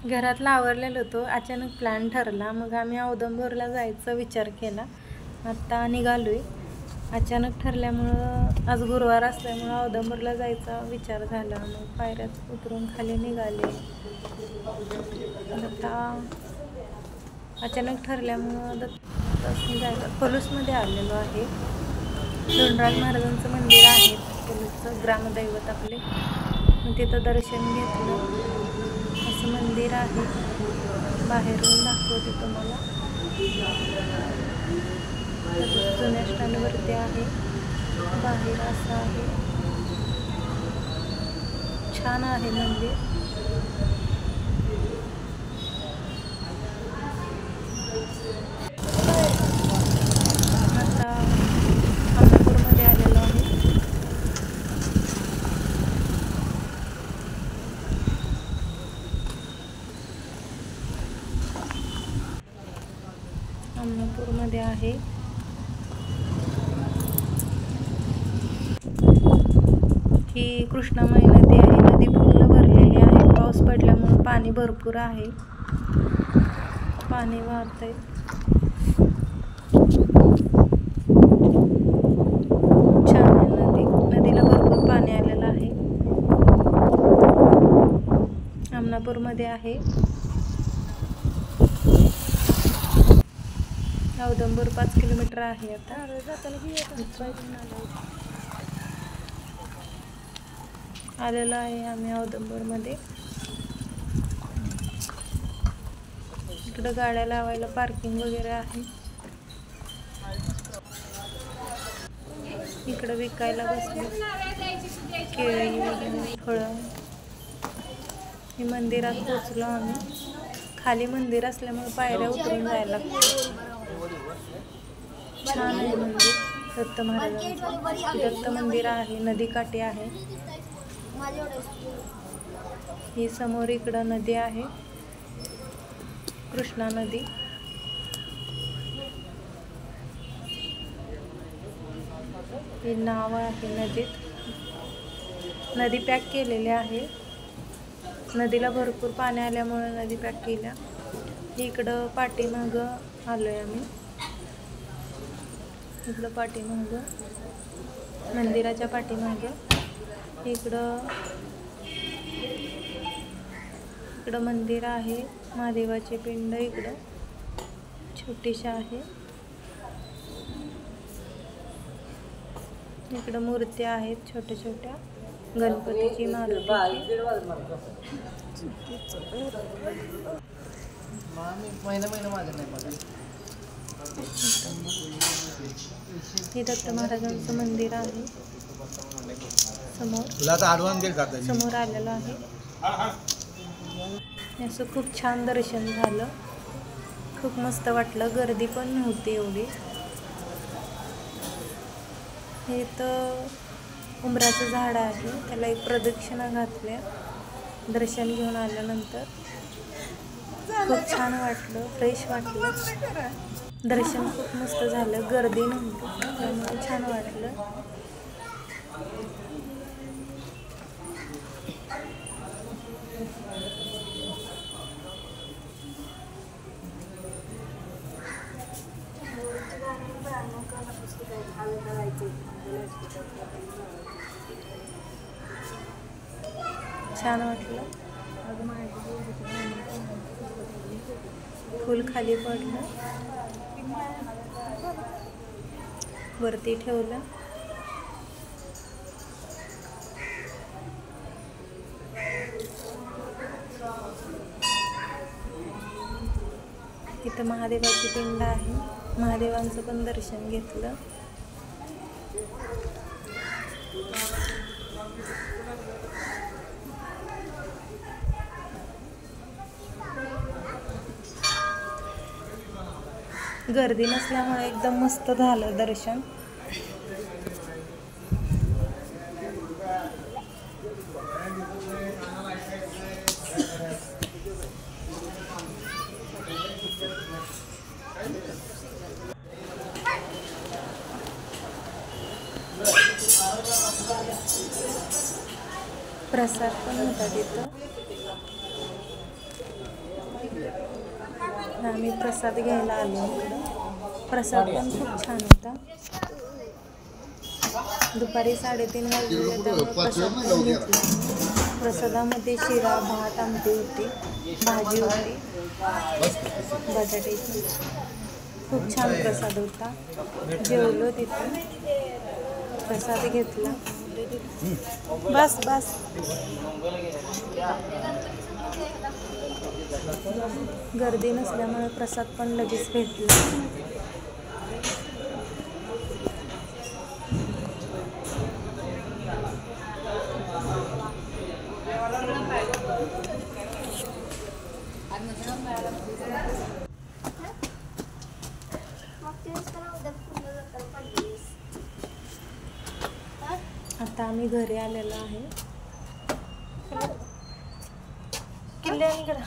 घरातला आवरलेलं होतं, अचानक प्लॅन ठरला. मग आम्ही औदुंबरला जायचा विचार केला. आत्ता निघालोय. अचानक ठरल्यामुळं आज गुरुवार असल्यामुळं औदुंबरला जायचा विचार झाला. मग पायऱ्यात उतरून खाली निघाले. आता अचानक ठरल्यामुळं दत्तासनी जायचं. पलूसमध्ये आलेलो आहे. धोंडराज महाराजांचं मंदिर आहे, पलूसचं ग्रामदैवत आपले. मग तिथं दर्शन घेतलं. असं मंदिर आहे, बाहेरून दाखवते तुम्हाला. जुन्या स्टँडवरती आहे, बाहेर असं आहे. छान आहे मंदिर. आता अमनापूरमध्ये आलेलो आहे. अमनापूरमध्ये आहे. ही कृष्णामाई नदी आहे. नदी पूर्ण भरलेली आहे. पाऊस पडल्यामुळे पाणी भरपूर आहे. पाणी वाहतंय. छान आहे नदी. नदीला भरपूर पाणी आलेलं आहे. अमनापूरमध्ये आहे. औदुंबर 5 किलोमीटर आहे. आता आलेलो आहे आम्ही औदुंबरमध्ये. इकडं गाड्या लावायला पार्किंग वगैरे आहे. इकडं विकायला बसले केळी वगैरे फळं. हे मंदिरात पोचलो आम्ही. खाली मंदिर असल्यामुळे पायऱ्या उतरून जायला लागतं. छान आहे मंदिर. दत्त महाराजांचं दत्त मंदिर आहे. नदीकाठी आहे. ही समोर इकडं नदी आहे, कृष्णा नदी. हे नाव आहे नदीत. नदी पॅक केलेली आहे. नदीला भरपूर पाणी आल्यामुळे नदी पॅक केल्या. इकडं पाठीमागं आलोय आम्ही. इकडं पाठीमागं मंदिराच्या पाठीमागं इकडं मंदिर आहे. महादेवाची पिंड इकडं छोटीशी आहे. इकडं मूर्त्या आहेत छोट्या छोट्या, गणपतीची, मारुतीची. हे दत्त महाराजांचं मंदिर आहे. समोर आलेलं आहे. असं खूप छान दर्शन झालं. खूप मस्त वाटलं. गर्दी पण नव्हती एवढी. हे तर उंबराचं झाड आहे. त्याला एक प्रदक्षिणा घातल्या दर्शन घेऊन आल्यानंतर. खूप छान वाटलं, फ्रेश वाटलं. दर्शन खूप मस्त झालं. गर्दी नव्हती त्यामुळे छान वाटलं. छान वाटलं. फुल खाली पडलं, वरती ठेवलं. इथं महादेवाची पिंड आहे. महादेवांचं पण दर्शन घेतलं. गर्दी नसल्यामुळे एकदम मस्त झालं दर्शन. प्रसाद पण होता तिथं. आम्ही प्रसाद घ्यायला आलो इकडं. प्रसाद पण खूप छान होता. दुपारी 3:30 वाजले त्यामुळे प्रसाद पण घेतला. प्रसादामध्ये शिरा, भात, आमटी होती, भाजी होती बटाट्याची. खूप छान प्रसाद होता. जेवलो तिथं, प्रसाद घेतला. बस बस. गर्दी नसल्यामुळे प्रसाद पण लगेच भेटला. आता आम्ही घरी आलेलो आहे. किल्ल्याकडं